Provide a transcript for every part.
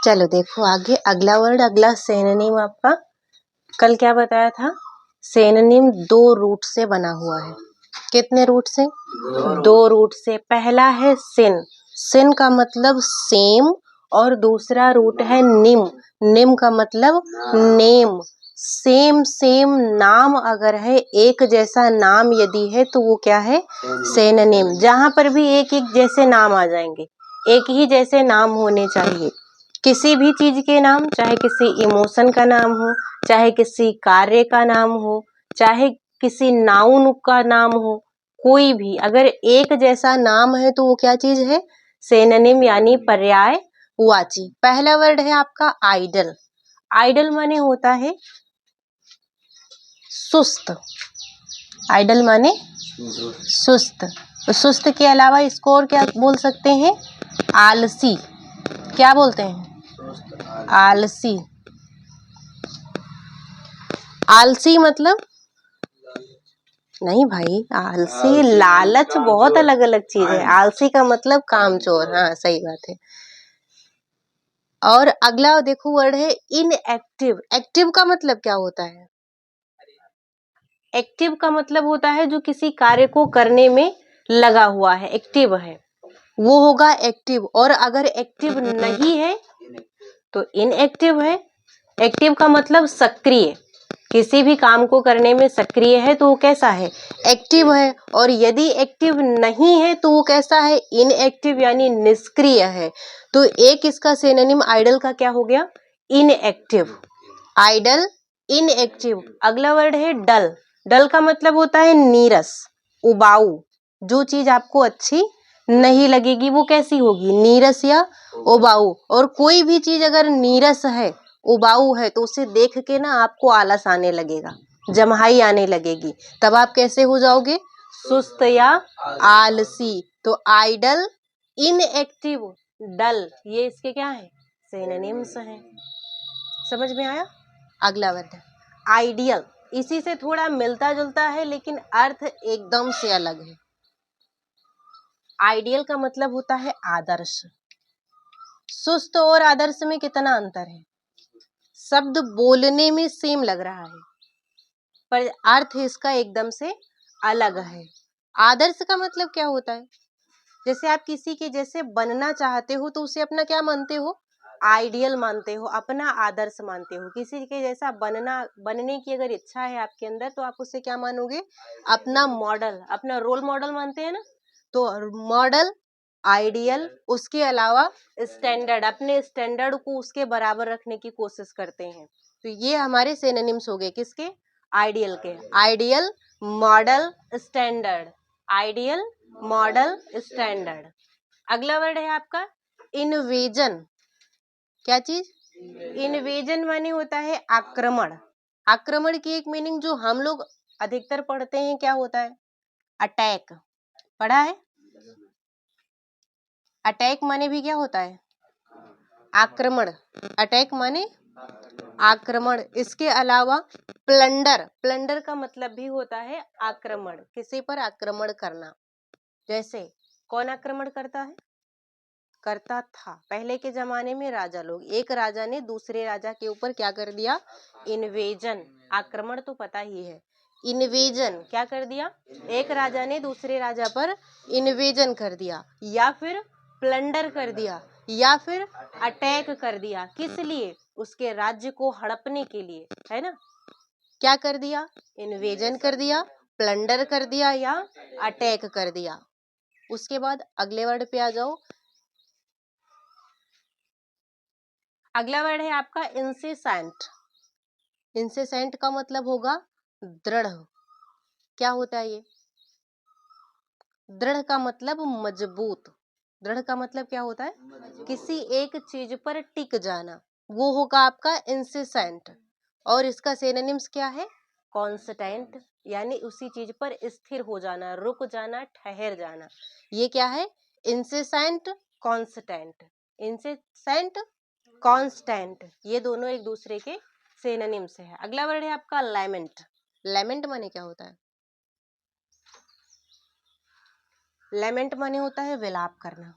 चलो देखो आगे अगला वर्ड, अगला सिनोनिम आपका कल क्या बताया था। सिनोनिम 2 रूट से बना हुआ है। कितने रूट से? 2 रूट से। पहला है सिन, सिन का मतलब सेम, और दूसरा रूट है निम, निम का मतलब नेम। सेम सेम नाम अगर है, एक जैसा नाम यदि है तो वो क्या है? सिनोनिम। जहां पर भी एक एक जैसे नाम आ जाएंगे, एक ही जैसे नाम होने चाहिए। किसी भी चीज के नाम, चाहे किसी इमोशन का नाम हो, चाहे किसी कार्य का नाम हो, चाहे किसी नाउन का नाम हो, कोई भी अगर एक जैसा नाम है तो वो क्या चीज है? सिनोनिम यानी पर्यायवाची। पहला वर्ड है आपका आइडल। आइडल माने होता है सुस्त। आइडल माने सुस्त। सुस्त के अलावा इसको और क्या बोल सकते हैं? आलसी। क्या बोलते हैं? आलसी। आलसी मतलब नहीं भाई, आलसी लालच बहुत अलग अलग चीज है। आलसी का मतलब कामचोर। हाँ सही बात है। और अगला देखो वर्ड है इनएक्टिव। एक्टिव का मतलब क्या होता है? एक्टिव का मतलब होता है जो किसी कार्य को करने में लगा हुआ है, एक्टिव है, वो होगा एक्टिव। और अगर एक्टिव नहीं है तो इनएक्टिव है। एक्टिव का मतलब सक्रिय, किसी भी काम को करने में सक्रिय है तो वो कैसा है? एक्टिव है। और यदि एक्टिव नहीं है तो वो कैसा है? इनएक्टिव यानी निष्क्रिय है। तो एक इसका सिनोनिम आइडल का क्या हो गया? इनएक्टिव। Idle, inactive. अगला वर्ड है डल। डल का मतलब होता है नीरस, उबाऊ। जो चीज आपको अच्छी नहीं लगेगी वो कैसी होगी? नीरस या उबाऊ। और कोई भी चीज अगर नीरस है, उबाऊ है, तो उसे देख के ना आपको आलस आने लगेगा, जम्हाई आने लगेगी। तब आप कैसे हो जाओगे? सुस्त या आलसी। तो आइडल, इनएक्टिव, डल, ये इसके क्या है? सिनोनिम्स हैं। समझ में आया? अगला वर्ड है आइडियल। इसी से थोड़ा मिलता जुलता है लेकिन अर्थ एकदम से अलग है। आइडियल का मतलब होता है आदर्श। सुस्त और आदर्श में कितना अंतर है? शब्द बोलने में सेम लग रहा है पर अर्थ इसका एकदम से अलग है। आदर्श का मतलब क्या होता है? जैसे आप किसी के जैसे बनना चाहते हो तो उसे अपना क्या मानते हो? आइडियल मानते हो, अपना आदर्श मानते हो। किसी के जैसा बनने की अगर इच्छा है आपके अंदर तो आप उसे क्या मानोगे? अपना मॉडल, अपना रोल मॉडल मानते हैं ना। तो मॉडल, आइडियल, उसके अलावा स्टैंडर्ड, अपने स्टैंडर्ड को उसके बराबर रखने की कोशिश करते हैं। तो ये हमारे सिनोनिम्स हो गए किसके? आइडियल के। Ideal, model, standard. Ideal, model, standard. अगला वर्ड है आपका इन्वेजन। क्या चीज? इन्वेजन माने होता है आक्रमण। आक्रमण की एक मीनिंग जो हम लोग अधिकतर पढ़ते हैं क्या होता है? अटैक। पढ़ा है? अटैक माने भी क्या होता है? आक्रमण। अटैक माने आक्रमण। इसके अलावा प्लंडर, प्लंडर का मतलब भी होता है आक्रमण, किसी पर आक्रमण करना। जैसे कौन आक्रमण करता है? करता था पहले के जमाने में राजा लोग। एक राजा ने दूसरे राजा के ऊपर क्या कर दिया? इन्वेजन। आक्रमण तो पता ही है। इन्वेजन क्या कर दिया? एक राजा ने दूसरे राजा पर इन्वेजन कर दिया, या फिर प्लंडर कर दिया, या फिर अटैक कर दिया। किस लिए? उसके राज्य को हड़पने के लिए, है ना। क्या कर दिया? इन्वेजन कर दिया, प्लंडर कर दिया, या अटैक कर दिया। उसके बाद अगले वर्ड पे आ जाओ। अगला वर्ड है आपका इंसेसेंट। इंसेसेंट का मतलब होगा दृढ़। क्या होता है ये? दृढ़ का मतलब मजबूत। दृढ़ का मतलब क्या होता है? किसी एक चीज पर टिक जाना, वो होगा आपका इंसेसेंट। और इसका सिनोनिम्स क्या है? कांस्टेंट, यानी उसी चीज पर स्थिर हो जाना, रुक जाना, ठहर जाना। ये क्या है? Incessant, constant. इंसेसेंट, कांस्टेंट, ये दोनों एक दूसरे के सिनोनिम्स है। अगला वर्ड है आपका लैमेंट। लैमेंट माने क्या होता है? लैमेंट माने होता है विलाप करना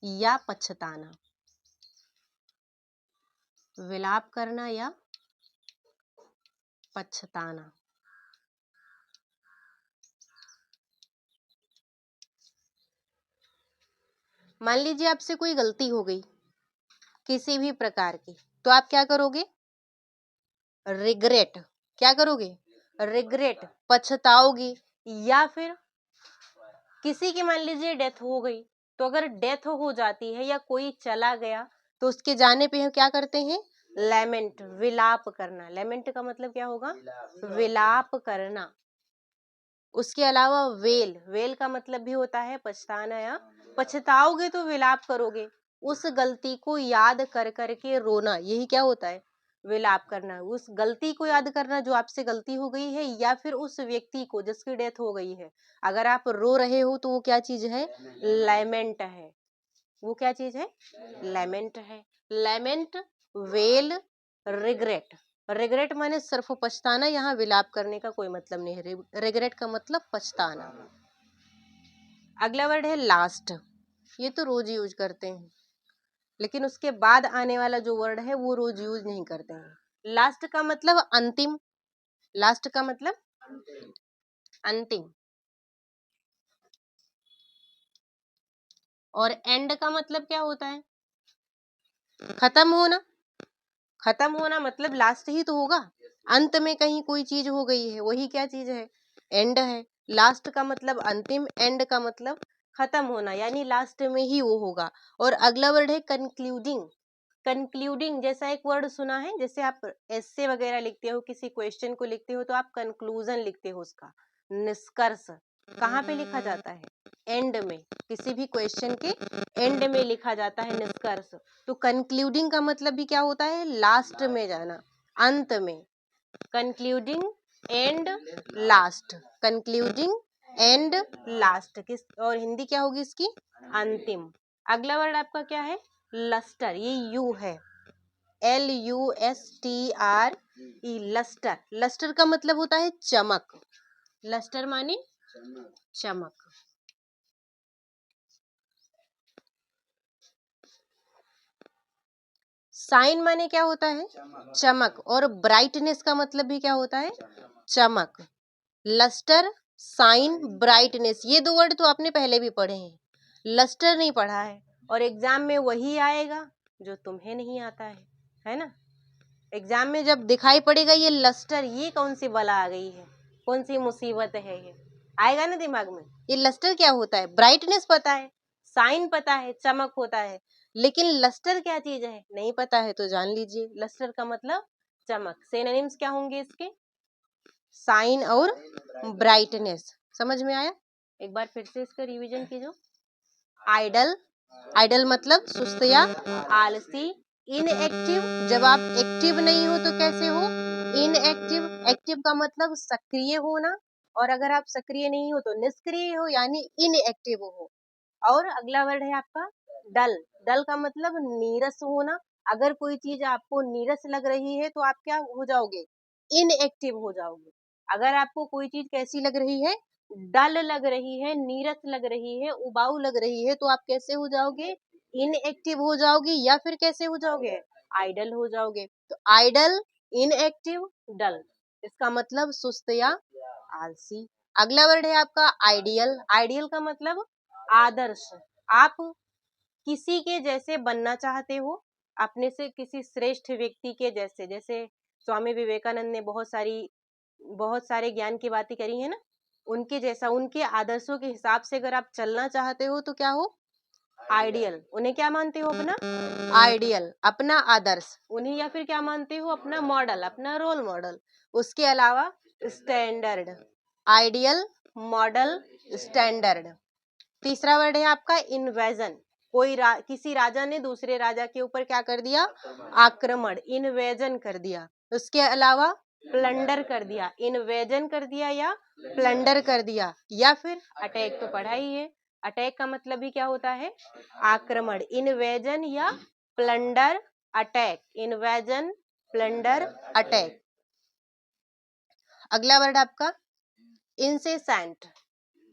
या पछताना। विलाप करना या पछताना। मान लीजिए आपसे कोई गलती हो गई किसी भी प्रकार की, तो आप क्या करोगे? रिग्रेट। क्या करोगे? रिग्रेट, पछताओगी। या फिर किसी की मान लीजिए डेथ हो गई, तो अगर डेथ हो जाती है या कोई चला गया तो उसके जाने पे हम क्या करते हैं? लैमेंट, विलाप करना। लैमेंट का मतलब क्या होगा? विलाप करना। उसके अलावा वेल, वेल का मतलब भी होता है पछताना या पछताओगे तो विलाप करोगे। उस गलती को याद कर करके रोना, यही क्या होता है? विलाप करना। उस गलती को याद करना जो आपसे गलती हो गई है, या फिर उस व्यक्ति को जिसकी डेथ हो गई है, अगर आप रो रहे हो तो वो क्या चीज है? लैमेंट है। वो क्या चीज है? लैमेंट है। Lament, well, regret. रिग्रेट माने सिर्फ पछताना, यहाँ विलाप करने का कोई मतलब नहीं है। रिग्रेट का मतलब पछताना। अगला वर्ड है लास्ट। ये तो रोज यूज करते हैं, लेकिन उसके बाद आने वाला जो वर्ड है वो रोज यूज नहीं करते हैं। लास्ट का मतलब अंतिम। लास्ट का मतलब अंतिम। और एंड का मतलब क्या होता है? खत्म होना। खत्म होना मतलब लास्ट ही तो होगा। अंत में कहीं कोई चीज हो गई है, वही क्या चीज है? एंड है। लास्ट का मतलब अंतिम, एंड का मतलब खत्म होना, यानी लास्ट में ही वो होगा। और अगला वर्ड है कंक्लूडिंग। कंक्लूडिंग जैसा एक वर्ड सुना है, जैसे आप एस्से वगैरह लिखते हो, किसी क्वेश्चन को लिखते हो तो आप कंक्लूजन लिखते हो, उसका निष्कर्ष कहाँ पे लिखा जाता है? एंड में। किसी भी क्वेश्चन के एंड में लिखा जाता है निष्कर्ष। तो कंक्लूडिंग का मतलब भी क्या होता है? लास्ट में जाना, अंत में। Concluding and last. Concluding and last. किस और हिंदी क्या होगी इसकी? अंतिम। अगला वर्ड आपका क्या है? लस्टर। ये यू है, LUSTRE, लस्टर। लस्टर का मतलब होता है चमक। लस्टर माने चमक। साइन माने क्या होता है? चमक। और ब्राइटनेस का मतलब भी क्या होता है? चमक। लस्टर, साइन, ब्राइटनेस, ये दो वर्ड तो आपने पहले भी पढ़े हैं। लस्टर नहीं पढ़ा है, और एग्जाम में वही आएगा जो तुम्हें नहीं आता है ना? एग्जाम में जब दिखाई पड़ेगा ये लस्टर, ये कौन सी बला आ गई है, कौन सी मुसीबत है, ये आएगा ना दिमाग में। ये लस्टर क्या होता है? ब्राइटनेस पता है, साइन पता है, चमक होता है, लेकिन लस्टर क्या चीज है नहीं पता है, तो जान लीजिए लस्टर का मतलब चमक। सिनोनिम्स क्या होंगे इसके? साइन और ब्राइटनेस। समझ में आया? एक बार फिर से इसका रिवीजन कीजिए। आइडल, आइडल मतलब सुस्त या आलसी। इनएक्टिव, जब आप एक्टिव नहीं हो तो कैसे हो? इनएक्टिव। एक्टिव का मतलब सक्रिय होना, और अगर आप सक्रिय नहीं हो तो निष्क्रिय हो, यानी इनएक्टिव हो। और अगला वर्ड है आपका डल। डल का मतलब नीरस होना। अगर कोई चीज आपको नीरस लग रही है तो आप क्या हो जाओगे? इनएक्टिव हो जाओगे। अगर आपको कोई चीज कैसी लग रही है? डल लग रही है, नीरस लग रही है, उबाऊ लग रही है, तो आप कैसे हो जाओगे? इनएक्टिव हो जाओगे, या फिर कैसे हो जाओगे? आइडल हो जाओगे। तो आइडल, इनएक्टिव, डल, इसका मतलब सुस्त या आलसी। अगला वर्ड है आपका आइडियल। आइडियल का मतलब आदर्श। आप किसी के जैसे बनना चाहते हो, अपने से किसी श्रेष्ठ व्यक्ति के जैसे। जैसे स्वामी विवेकानंद ने बहुत सारे ज्ञान की बातें करी है ना, उनके जैसा, उनके आदर्शों के हिसाब से अगर आप चलना चाहते हो तो क्या हो? आइडियल। उन्हें क्या मानते हो? अपना आइडियल, अपना आदर्श। उन्हें या फिर क्या मानते हो? अपना मॉडल, अपना रोल मॉडल। उसके अलावा स्टैंडर्ड। Ideal, model, standard. तीसरा वर्ड है आपका इन्वेजन। किसी राजा ने दूसरे राजा के ऊपर क्या कर दिया? आक्रमण, इन्वेजन कर दिया। उसके अलावा प्लंडर कर दिया। इन्वेजन कर दिया या प्लंडर कर दिया, या फिर अटैक तो पढ़ा ही है। अटैक का मतलब भी क्या होता है? आक्रमण। इन्वेजन या plunder, attack. Invasion, plunder, attack. अगला वर्ड आपका इंसेसेंट।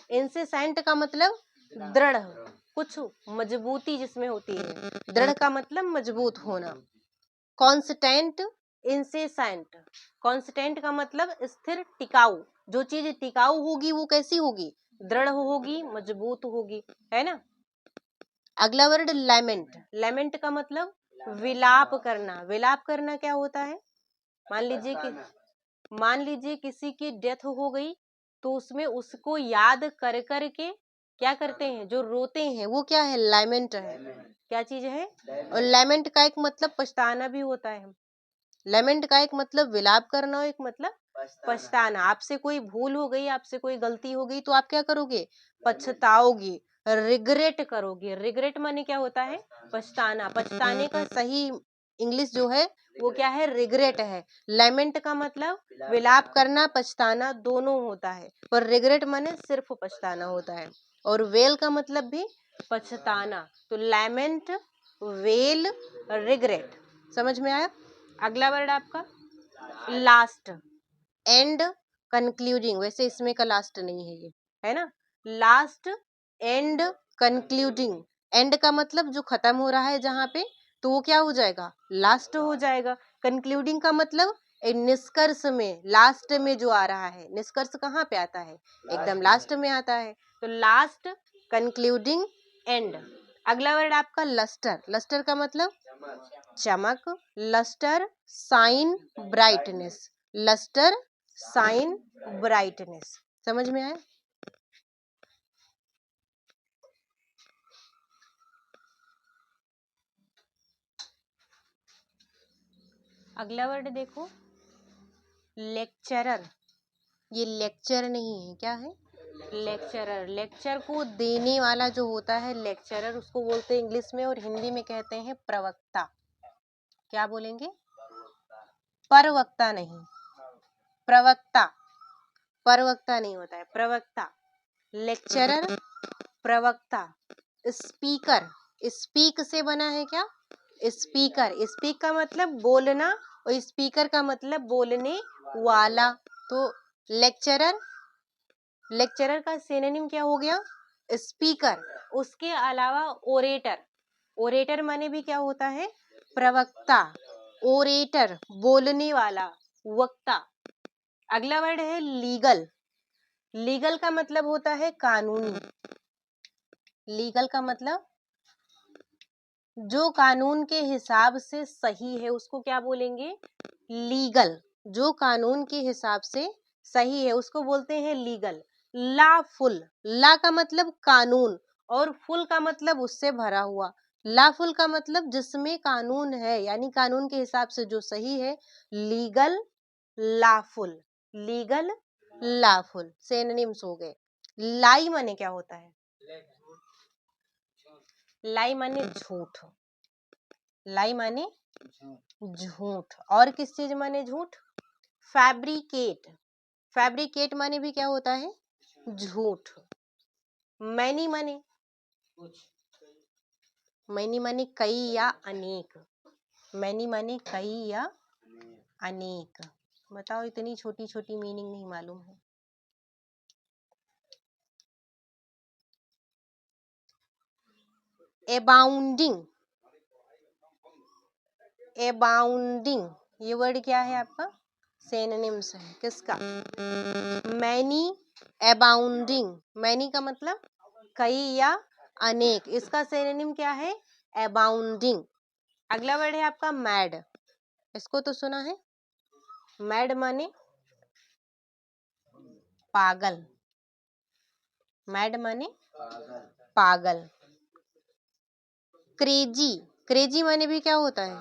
इंसेसेंट का मतलब दृढ़, कुछ मजबूती जिसमें होती है। दृढ़ का मतलब मजबूत होना। Constant, incessant. कांस्टेंट का मतलब स्थिर, टिकाऊ। जो चीज टिकाऊ होगी वो कैसी होगी? दृढ़ होगी, मजबूत होगी, है ना। अगला वर्ड लैमेंट। लैमेंट का मतलब विलाप करना। विलाप करना क्या होता है? मान लीजिए किसी की डेथ हो गई तो उसमें उसको याद कर कर के क्या करते हैं? जो रोते हैं वो क्या है? लैमेंट है। क्या चीज है? और लैमेंट का एक मतलब पछताना भी होता है। लैमेंट का एक मतलब विलाप करना और एक मतलब पछताना। आपसे कोई भूल हो गई, आपसे कोई गलती हो गई तो आप क्या करोगे? पछताओगे, रिग्रेट करोगे। रिग्रेट माने क्या होता है? पछताना। पछताने का सही इंग्लिश जो है वो क्या है? रिग्रेट है। लैमेंट का मतलब विलाप करना, पछताना दोनों होता है, पर रिग्रेट माने सिर्फ पछताना होता है। और वेल का मतलब भी पछताना। तो लैमेंट, वेल, रिग्रेट। समझ में आया? अगला वर्ड आपका लास्ट, एंड, कंक्लूडिंग। वैसे इसमें का लास्ट नहीं है ये, है ना। Last, and, concluding. एंड का मतलब जो खत्म हो रहा है जहाँ पे, तो वो क्या हो जाएगा? लास्ट हो जाएगा। कंक्लूडिंग का मतलब निष्कर्ष में, लास्ट में जो आ रहा है। निष्कर्ष कहाँ पे आता है? एकदम लास्ट में आता है। तो लास्ट, कंक्लूडिंग, एंड। अगला वर्ड आपका लस्टर। लस्टर का मतलब चमक। Lustre, shine, brightness. Lustre, shine, brightness. समझ में आया? अगला वर्ड देखो, लेक्चरर। ये लेक्चर नहीं है, क्या है? लेक्चरर। लेक्चर को देने वाला जो होता है लेक्चरर, उसको बोलते हैं इंग्लिश में, और हिंदी में कहते हैं प्रवक्ता। क्या बोलेंगे? परवक्ता नहीं, प्रवक्ता। परवक्ता नहीं होता है, प्रवक्ता। लेक्चरर, प्रवक्ता। स्पीकर, स्पीक से बना है क्या? स्पीकर। स्पीक का मतलब बोलना और स्पीकर का मतलब बोलने वाला। तो लेक्चरर, लेक्चरर का सिनोनिम क्या हो गया? स्पीकर। उसके अलावा ओरेटर। ओरेटर माने भी क्या होता है? प्रवक्ता। ओरेटर, बोलने वाला, वक्ता। अगला वर्ड है लीगल। लीगल का मतलब होता है कानूनी। लीगल का मतलब जो कानून के हिसाब से सही है उसको क्या बोलेंगे? लीगल। जो कानून के हिसाब से सही है उसको बोलते हैं लीगल। लाफुल। ला का मतलब कानून और फुल का मतलब उससे भरा हुआ। लाफुल का मतलब जिसमें कानून है, यानी कानून के हिसाब से जो सही है। Legal, lawful. Legal, lawful synonyms हो गए। लाई माने क्या होता है? लाई माने झूठ। लाई माने झूठ। और किस चीज माने झूठ? फैब्रिकेट। फैब्रिकेट माने भी क्या होता है? झूठ। मैनी माने, मैनी माने कई या अनेक। मैनी माने कई या अनेक। बताओ, इतनी छोटी छोटी मीनिंग नहीं मालूम है। एबाउंडिंग। एबाउंडिंग ये वर्ड क्या है आपका? सिनोनिम्स है किसका? मैनी, एबाउंडिंग। मैनी का मतलब कई या अनेक, इसका सिनोनिम क्या है? एबाउंडिंग। अगला वर्ड है आपका मैड। इसको तो सुना है। मैड माने पागल। मैड माने पागल। क्रेजी। क्रेजी माने भी क्या होता है?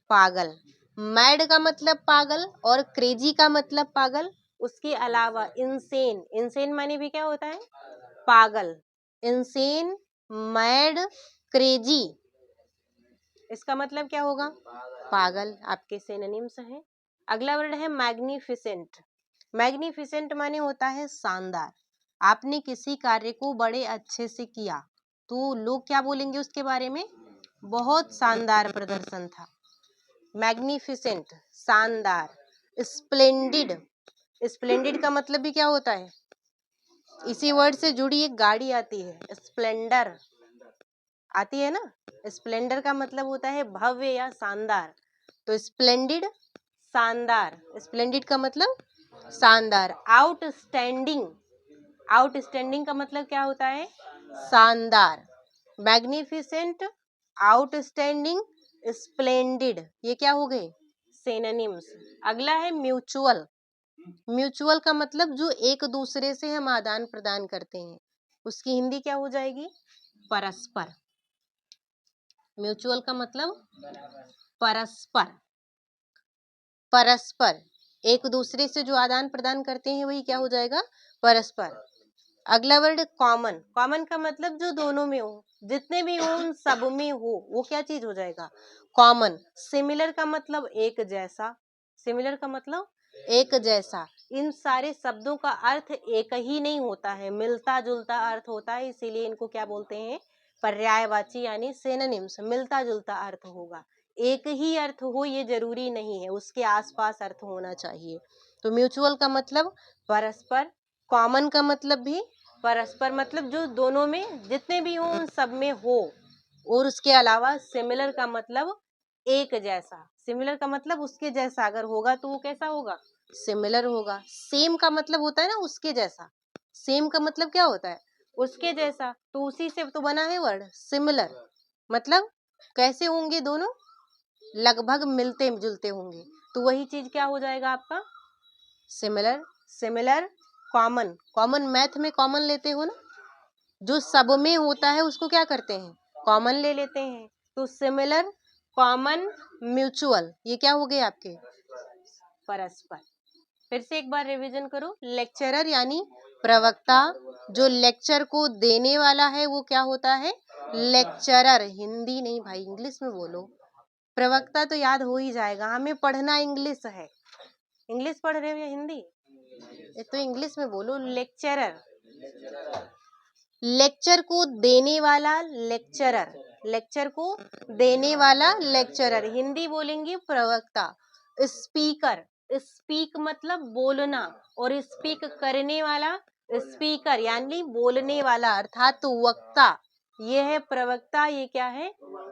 पागल। मैड का मतलब पागल और क्रेजी का मतलब पागल। उसके अलावा इंसेन। इंसेन माने भी क्या होता है? पागल। इंसेन, मैड, क्रेजी, इसका मतलब क्या होगा? पागल। आपके सिनोनिम्स हैं। अगला वर्ड है मैग्निफिसेंट। मैग्निफिसेंट माने होता है शानदार। आपने किसी कार्य को बड़े अच्छे से किया तो लोग क्या बोलेंगे उसके बारे में? बहुत शानदार प्रदर्शन था। मैग्निफिसेंट, शानदार। स्प्लेंडिड। स्प्लेंडिड का मतलब भी क्या होता है? इसी वर्ड से जुड़ी एक गाड़ी आती है, स्प्लेंडर आती है ना। स्प्लेंडर का मतलब होता है भव्य या शानदार। तो स्प्लेंडिड शानदार, स्प्लेंडिड का मतलब शानदार। आउटस्टैंडिंग, आउटस्टैंडिंग का मतलब क्या होता है? शानदार। मैग्निफिसेंट, आउटस्टैंडिंग, स्प्लेंडिड, ये क्या हो गए? सिनोनिम्स। अगला है म्यूचुअल। म्यूचुअल का मतलब जो एक दूसरे से हम आदान प्रदान करते हैं, उसकी हिंदी क्या हो जाएगी? परस्पर। म्यूचुअल का मतलब परस्पर, परस्पर एक दूसरे से जो आदान प्रदान करते हैं वही क्या हो जाएगा? परस्पर। अगला वर्ड कॉमन। कॉमन का मतलब जो दोनों में हो, जितने भी हो उन सब में हो, वो क्या चीज हो जाएगा? कॉमन। सिमिलर का मतलब एक जैसा, सिमिलर का मतलब एक जैसा। इन सारे शब्दों का अर्थ एक ही नहीं होता है, मिलता जुलता अर्थ होता है, इसीलिए इनको क्या बोलते हैं? पर्यायवाची यानी सिनोनिम्स। मिलता जुलता अर्थ होगा, एक ही अर्थ हो ये जरूरी नहीं है, उसके आसपास अर्थ होना चाहिए। तो म्यूचुअल का मतलब परस्पर, कॉमन का मतलब भी परस्पर, मतलब जो दोनों में जितने भी हो उन सब में हो, और उसके अलावा सिमिलर का मतलब एक जैसा। सिमिलर का मतलब उसके जैसा अगर होगा तो वो कैसा होगा? सिमिलर होगा। सेम का मतलब होता है ना उसके जैसा, सेम का मतलब क्या होता है? उसके जैसा, तो उसी से तो बना है वर्ड सिमिलर। मतलब कैसे होंगे दोनों? लगभग मिलते जुलते होंगे, तो वही चीज क्या हो जाएगा आपका? Similar. Similar, common. Common math में कॉमन लेते हो ना, जो सब में होता है उसको क्या करते हैं? कॉमन ले लेते हैं। तो सिमिलर, कॉमन, म्यूचुअल, ये क्या हो गए आपके? परस्पर। फिर से एक बार रिवीजन करो। लेक्चरर यानी प्रवक्ता, जो लेक्चर को देने वाला है वो क्या होता है? लेक्चरर। हिंदी नहीं भाई, इंग्लिश में बोलो। प्रवक्ता तो याद हो ही जाएगा, हमें पढ़ना इंग्लिश है। इंग्लिश पढ़ रहे हो या हिंदी? तो इंग्लिश में बोलो। लेक्चरर, लेक्चर को देने वाला लेक्चरर, लेक्चर को देने वाला लेक्चरर। हिंदी बोलेंगे प्रवक्ता। स्पीकर, स्पीक मतलब बोलना, और स्पीक करने वाला स्पीकर यानी बोलने वाला, अर्थात तो वक्ता। ये है प्रवक्ता, ये क्या है?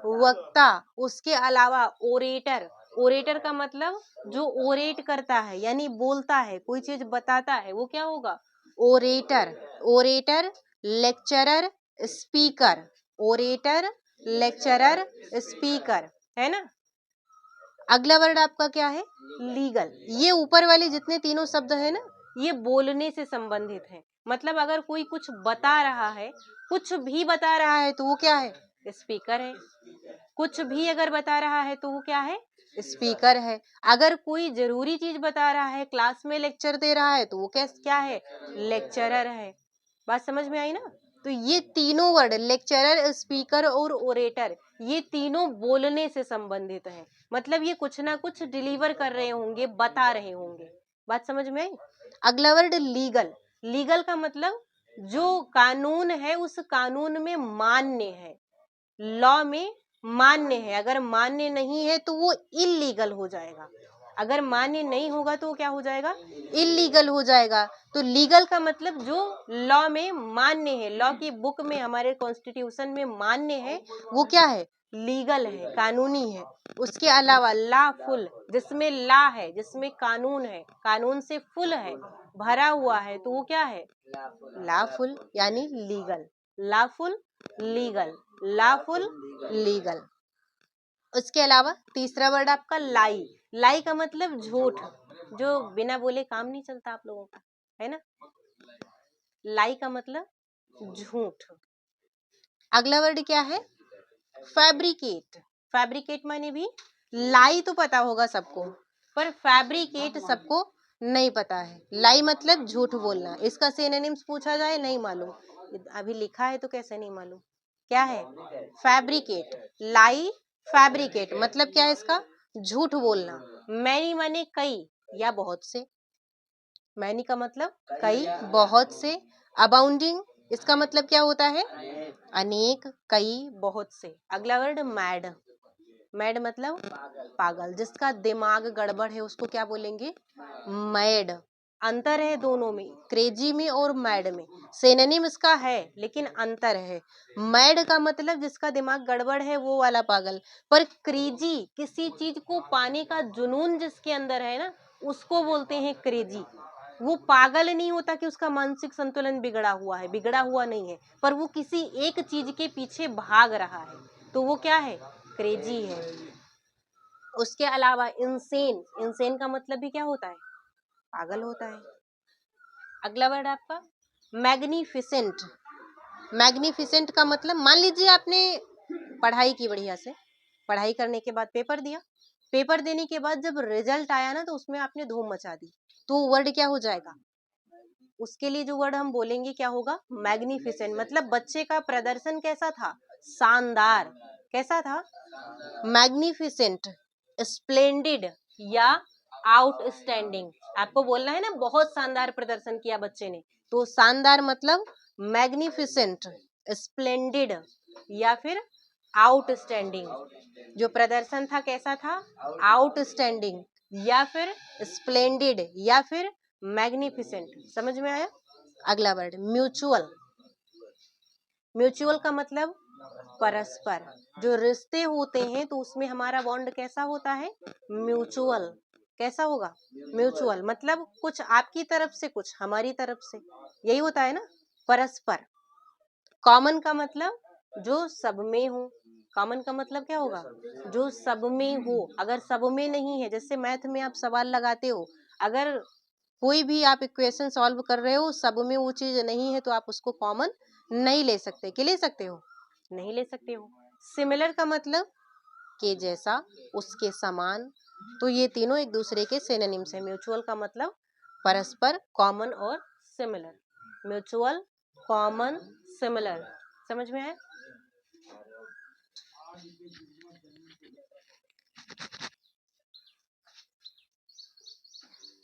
वक्ता। उसके अलावा ओरेटर, ओरेटर का मतलब जो ओरेट करता है यानी बोलता है, कोई चीज बताता है, वो क्या होगा? Orator. Orator, lecturer, speaker. Orator, lecturer, speaker, है ना। अगला वर्ड आपका क्या है? लीगल। ये ऊपर वाले जितने तीनों शब्द है ना, ये बोलने से संबंधित है। मतलब अगर कोई कुछ बता रहा है, कुछ भी बता रहा है, तो वो क्या है? स्पीकर है। कुछ भी अगर बता रहा है तो वो क्या है? स्पीकर है। अगर कोई जरूरी चीज बता रहा है, क्लास में लेक्चर दे रहा है, तो वो क्या है? लेक्चरर है। बात समझ में आई ना। तो ये तीनों वर्ड लेक्चरर, स्पीकर और ओरेटर, ये तीनों बोलने से संबंधित हैं। मतलब ये कुछ ना कुछ डिलीवर कर रहे होंगे, बता रहे होंगे। बात समझ में आई। अगला वर्ड लीगल। लीगल का मतलब जो कानून है उस कानून में मान्य है, लॉ में मान्य है। अगर मान्य नहीं है तो वो इलीगल हो जाएगा। अगर मान्य नहीं होगा तो क्या हो जाएगा? इलीगल हो जाएगा। तो लीगल का मतलब जो लॉ में मान्य है, लॉ की बुक में, हमारे कॉन्स्टिट्यूशन में मान्य है, वो क्या है? लीगल है, कानूनी है। उसके अलावा लॉफुल, जिसमें लॉ है, जिसमें कानून है, कानून से फुल है, भरा हुआ है, तो वो क्या है? लॉफुल यानी legal. Lawful, legal, lawful, legal. उसके अलावा तीसरा वर्ड आपका लाई। लाई का मतलब झूठ, जो बिना बोले काम नहीं चलता आप लोगों का, है ना। लाई का मतलब झूठ। अगला वर्ड क्या है? फैब्रिकेट। फैब्रिकेट माने भी, लाई तो पता होगा सबको, पर फैब्रिकेट सबको नहीं पता है। लाई मतलब झूठ बोलना। इसका सिनोनिम्स पूछा जाए, नहीं मालूम, अभी लिखा है तो कैसे नहीं मालूम। क्या है? फैब्रिकेट। लाई, फैब्रिकेट मतलब क्या है इसका? झूठ बोलना। मैनी माने कई या बहुत से। मैनी का मतलब कई, बहुत से। अबाउंडिंग, इसका मतलब क्या होता है? अनेक, कई, बहुत से। अगला वर्ड मैड। मैड मतलब पागल, जिसका दिमाग गड़बड़ है उसको क्या बोलेंगे? मैड। अंतर है दोनों में, क्रेजी में और मैड में। सिनोनिम इसका है लेकिन अंतर है। मैड का मतलब जिसका दिमाग गड़बड़ है वो वाला पागल, पर क्रेजी किसी चीज को पाने का जुनून जिसके अंदर है ना, उसको बोलते हैं क्रेजी। वो पागल नहीं होता कि उसका मानसिक संतुलन बिगड़ा हुआ है, बिगड़ा हुआ नहीं है, पर वो किसी एक चीज के पीछे भाग रहा है, तो वो क्या है, क्रेजी है। उसके अलावा इंसेन, इंसेन का मतलब भी क्या होता है, पागल होता है। अगला वर्ड आपका मैग्निफिसेंट। मैग्निफिसेंट का मतलब, मान लीजिए आपने पढ़ाई की बढ़िया से, पढ़ाई करने के बाद पेपर दिया, पेपर देने के बाद जब रिजल्ट आया ना तो उसमें आपने धूम मचा दी, तो वर्ड क्या हो जाएगा, उसके लिए जो वर्ड हम बोलेंगे क्या होगा, मैग्निफिसेंट। मतलब बच्चे का प्रदर्शन कैसा था, शानदार। कैसा था, मैग्निफिसेंट, स्प्लेंडिड या आउटस्टैंडिंग। आपको बोलना है ना बहुत शानदार प्रदर्शन किया बच्चे ने, तो शानदार मतलब मैग्निफिसेंट, स्प्लेंडिड या फिर आउटस्टैंडिंग। जो प्रदर्शन था कैसा था, आउटस्टैंडिंग या फिर स्प्लेंडिड या फिर मैग्निफिसेंट। समझ में आया। अगला वर्ड म्यूचुअल। म्यूचुअल का मतलब परस्पर। जो रिश्ते होते हैं तो उसमें हमारा बॉन्ड कैसा होता है, म्यूचुअल। कैसा होगा, म्यूचुअल। मतलब कुछ आपकी तरफ से कुछ हमारी तरफ से, यही होता है ना, परस्पर। कॉमन का मतलब जो सब में हो। कॉमन का मतलब क्या होगा, जो सब में हो। अगर सब में नहीं है, जैसे मैथ में आप सवाल लगाते हो, अगर कोई भी आप इक्वेशन सॉल्व कर रहे हो, सब में वो चीज नहीं है तो आप उसको कॉमन नहीं ले सकते। कि ले सकते हो, नहीं ले सकते हो। सिमिलर का मतलब के जैसा, उसके समान। तो ये तीनों एक दूसरे के सिनोनिम्स है। म्यूचुअल का मतलब परस्पर, कॉमन और सिमिलर। Mutual, common, similar. समझ में आया।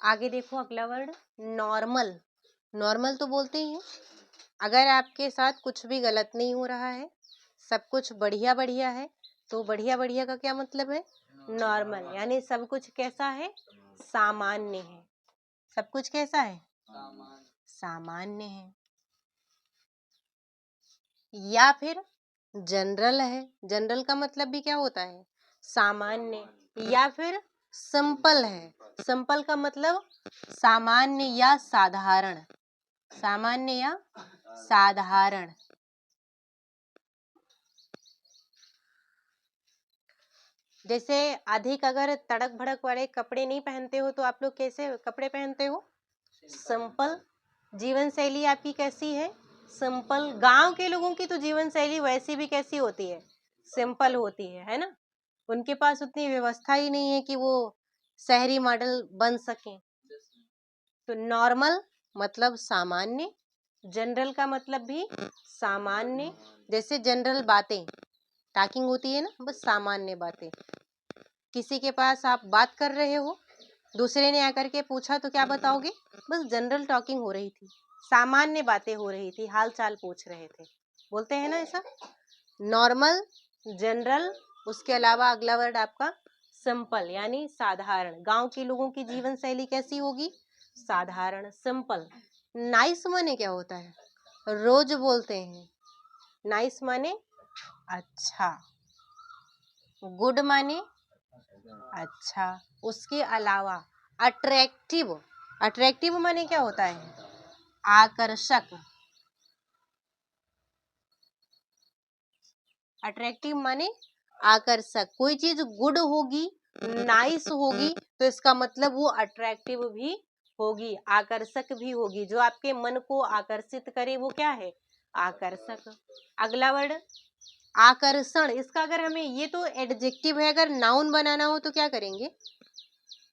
आगे देखो अगला वर्ड नॉर्मल। नॉर्मल तो बोलते ही हैं अगर आपके साथ कुछ भी गलत नहीं हो रहा है, सब कुछ बढ़िया बढ़िया है, तो बढ़िया बढ़िया का क्या मतलब है, नॉर्मल। यानी सब कुछ कैसा है, सामान्य है। सब कुछ कैसा है, सामान्य है। या फिर जनरल है। जनरल का मतलब भी क्या होता है, सामान्य। या फिर सिंपल है। सिंपल का मतलब सामान्य या साधारण। सामान्य या साधारण। जैसे अधिक अगर तड़क भड़क वाले कपड़े नहीं पहनते हो तो आप लोग कैसे कपड़े पहनते हो, सिंपल। जीवन शैली आपकी कैसी है, सिंपल। गांव के लोगों की तो जीवन शैली वैसी भी कैसी होती है, सिंपल होती है ना। उनके पास उतनी व्यवस्था ही नहीं है कि वो शहरी मॉडल बन सके। तो नॉर्मल मतलब सामान्य, जनरल का मतलब भी सामान्य। जैसे जनरल बातें, टॉकिंग होती है ना, बस सामान्य बातें। किसी के पास आप बात कर रहे हो, दूसरे ने आकर के पूछा तो क्या बताओगे, बस जनरल टॉकिंग हो रही थी, सामान्य बातें हो रही थी, हाल चाल पूछ रहे थे, बोलते हैं ना ऐसा। नॉर्मल, जनरल, उसके अलावा अगला वर्ड आपका सिंपल यानी साधारण। गांव के लोगों की जीवन शैली कैसी होगी, साधारण, सिंपल। नाइस माने क्या होता है, रोज बोलते हैं। नाइस माने अच्छा, गुड माने अच्छा। उसके अलावा अट्रैक्टिव। अट्रैक्टिव माने क्या होता है, आकर्षक। अट्रैक्टिव माने आकर्षक। कोई चीज गुड होगी, नाइस होगी, तो इसका मतलब वो अट्रैक्टिव भी होगी, आकर्षक भी होगी। जो आपके मन को आकर्षित करे वो क्या है, आकर्षक। अगला वर्ड आकर्षण। इसका अगर हमें, ये तो एडजेक्टिव है, अगर नाउन बनाना हो तो क्या करेंगे,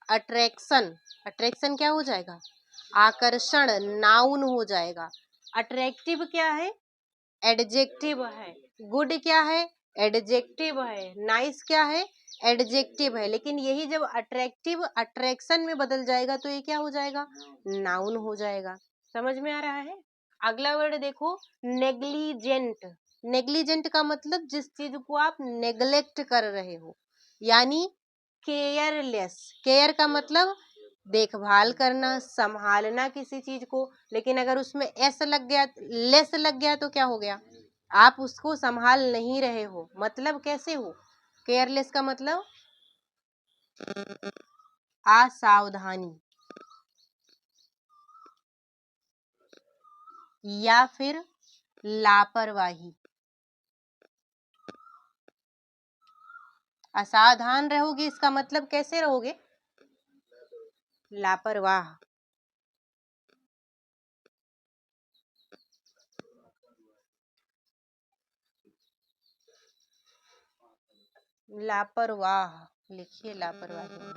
अट्रैक्शन। अट्रैक्शन क्या हो जाएगा, आकर्षण, नाउन हो जाएगा। अट्रैक्टिव क्या है, एडजेक्टिव है। गुड क्या है, एडजेक्टिव है। नाइस क्या है, एडजेक्टिव है। लेकिन यही जब अट्रैक्टिव अट्रैक्शन में बदल जाएगा तो ये क्या हो जाएगा, नाउन हो जाएगा। समझ में आ रहा है। अगला वर्ड देखो नेग्लिजेंट। नेग्लिजेंट का मतलब जिस चीज को आप नेग्लेक्ट कर रहे हो, यानी केयरलेस। केयर का मतलब देखभाल करना, संभालना किसी चीज को। लेकिन अगर उसमें एस लग गया, लेस लग गया तो क्या हो गया? आप उसको संभाल नहीं रहे हो, मतलब कैसे हो? केयरलेस का मतलब असावधानी या फिर लापरवाही। असावधान रहोगे इसका मतलब कैसे रहोगे? लापरवाह। लापरवाह लिखिए, लापरवाही।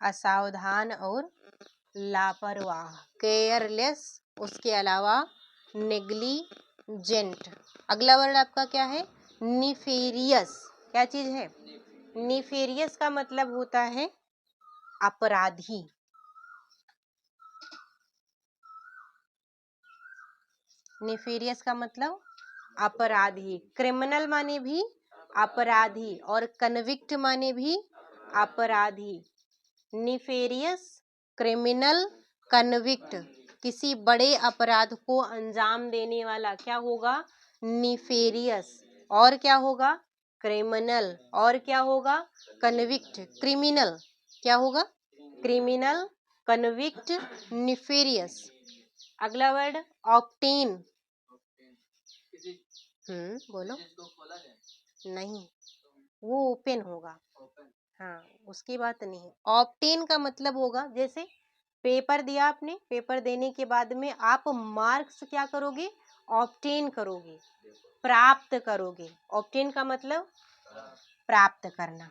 असावधान और लापरवाह, केयरलेस, उसके अलावा नेग्लिजेंट। अगला वर्ड आपका क्या है? निफेरियस। क्या चीज है? निफेरियस का मतलब होता है अपराधी। निफेरियस का मतलब अपराधी। क्रिमिनल माने भी अपराधी और कन्विक्ट माने भी अपराधी। निफेरियस, क्रिमिनल, कन्विक्ट, किसी बड़े अपराध को अंजाम देने वाला क्या होगा? निफेरियस। और क्या होगा? क्रिमिनल। और क्या होगा? कन्विक्ट। क्रिमिनल क्या होगा? Criminal, convict, nefarious. अगला वर्ड ऑब्टेन। बोलो। नहीं, वो ओपन होगा। हाँ, उसकी बात नहीं है। ऑब्टेन का मतलब होगा, जैसे पेपर दिया आपने, पेपर देने के बाद में आप मार्क्स क्या करोगे? ऑब्टेन करोगे, प्राप्त करोगे। ऑब्टेन का मतलब प्राप्त करना।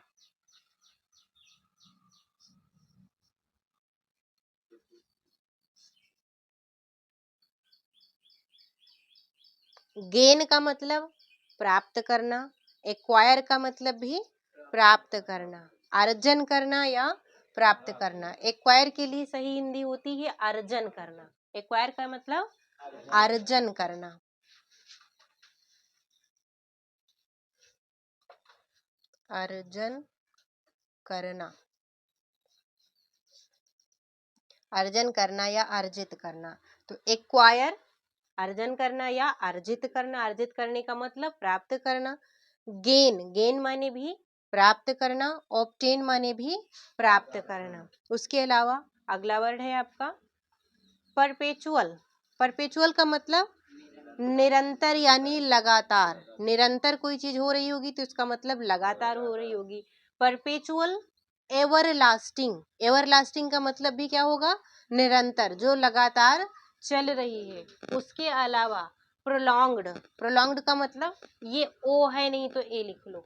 गेन का मतलब प्राप्त करना। एक्वायर का मतलब भी प्राप्त करना, अर्जन करना या प्राप्त करना। एक्वायर के लिए सही हिंदी होती है अर्जन करना। एक्वायर का मतलब अर्जन करना। अर्जन करना, अर्जन करना या अर्जित करना। तो एक्वायर अर्जन करना या अर्जित करना। अर्जित करने का मतलब प्राप्त करना। गेन, गेन माने भी प्राप्त करना। ऑब्टेन माने भी प्राप्त करना। उसके अलावा अगला वर्ड है आपका परपेचुअल। परपेचुअल का मतलब निरंतर यानी लगातार। निरंतर कोई चीज हो रही होगी तो इसका मतलब लगातार हो रही होगी। Perpetual, ever lasting. Ever lasting का मतलब भी क्या होगा? निरंतर, जो लगातार चल रही है। उसके अलावा प्रोलॉन्ग्ड। प्रोलॉन्ग्ड का मतलब, ये ओ है नहीं तो ए लिख लो।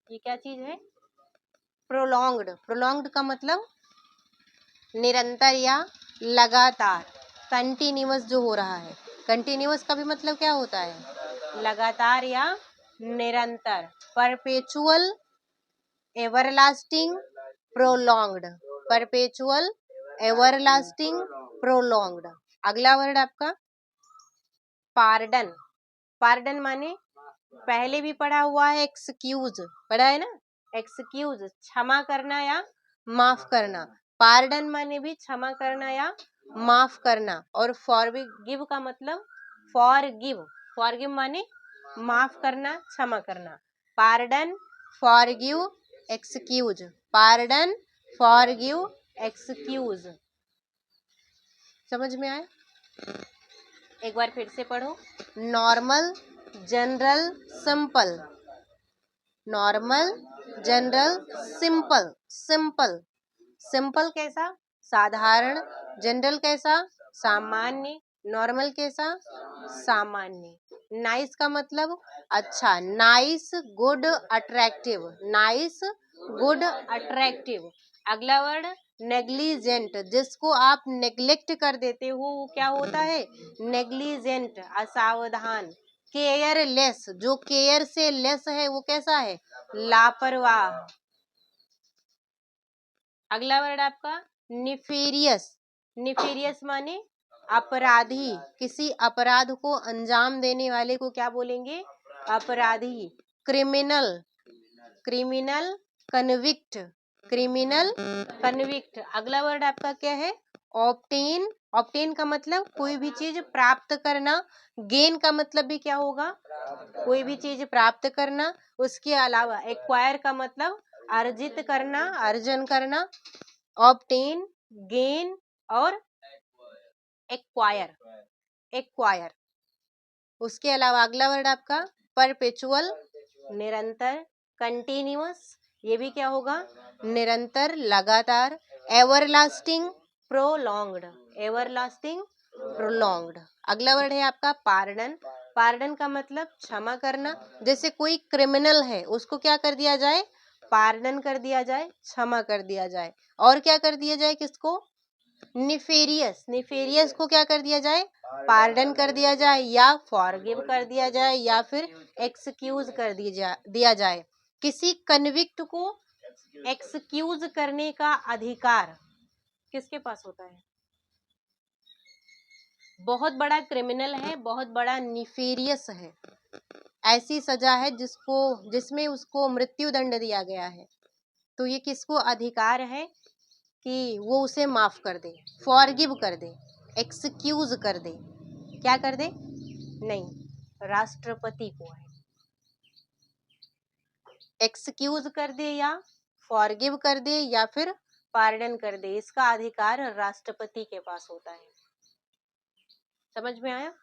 ये क्या चीज है? प्रोलॉन्ग्ड। प्रोलॉन्ग्ड का मतलब निरंतर या लगातार, कंटिन्यूअस जो हो रहा है। कंटिन्यूअस का भी मतलब क्या होता है? लगातार या निरंतर। Perpetual, everlasting, prolonged. Perpetual, everlasting, prolonged. अगला वर्ड आपका पार्डन। पार्डन माने पहले भी पढ़ा हुआ है, एक्सक्यूज पढ़ा है ना। एक्सक्यूज क्षमा करना या माफ करना। पार्डन माने भी क्षमा करना या माफ करना। और फॉरगिव का मतलब फॉरगिव। फॉरगिव माने माफ करना, क्षमा करना। Pardon, forgive, excuse. Pardon, forgive, excuse. समझ में आए? एक बार फिर से पढ़ो। Normal, general, simple. Normal, general, simple. Simple, simple कैसा? साधारण। जनरल कैसा? सामान्य। नॉर्मल कैसा? सामान्य। नाइस का मतलब अच्छा। Nice, good, attractive. Nice, good, attractive. अगला वर्ड नेग्लिजेंट। जिसको आप नेग्लेक्ट कर देते हो वो क्या होता है? नेग्लिजेंट, असावधान। केयरलेस, जो केयर से लेस है वो कैसा है? लापरवाह। अगला वर्ड आपका निफेरियस। निफेरियस माने अपराधी, किसी अपराध को अंजाम देने वाले को क्या बोलेंगे? अपराधी। Criminal, criminal convict, criminal convict. अगला वर्ड आपका क्या है? ऑब्टेन। ऑब्टेन का मतलब कोई भी चीज प्राप्त करना। गेन का मतलब भी क्या होगा? कोई भी चीज प्राप्त करना। उसके अलावा एक्वायर का मतलब अर्जित करना, अर्जन करना। ऑब्टेन, गेन और एक्वायर, एक्वायर। उसके अलावा अगला वर्ड आपका परपेचुअल, निरंतर। कंटिन्यूअस, ये भी क्या होगा? निरंतर, लगातार। Everlasting, prolonged, everlasting, prolonged. अगला वर्ड है आपका पार्डन। पार्डन का मतलब क्षमा करना। जैसे कोई क्रिमिनल है, उसको क्या कर दिया जाए? पार्डन कर दिया जाए, क्षमा कर दिया जाए। और क्या कर दिया जाए? किसको? निफेरियस, निफेरियस को क्या कर दिया जाए? पार्डन कर दिया जाए, या फॉरगिव कर दिया जाए, या फिर एक्सक्यूज कर दिया जाए। किसी कन्विक्ट को एक्सक्यूज करने का अधिकार किसके पास होता है? बहुत बड़ा क्रिमिनल है, बहुत बड़ा निफेरियस है, ऐसी सजा है जिसमें उसको मृत्यु दंड दिया गया है, तो ये किसको अधिकार है कि वो उसे माफ कर दे, फॉरगिव कर दे, एक्सक्यूज कर दे। क्या कर दे? नहीं, राष्ट्रपति को है। एक्सक्यूज कर दे, या फॉरगिव कर दे, या फिर पार्डन कर दे, इसका अधिकार राष्ट्रपति के पास होता है। समझ में आया?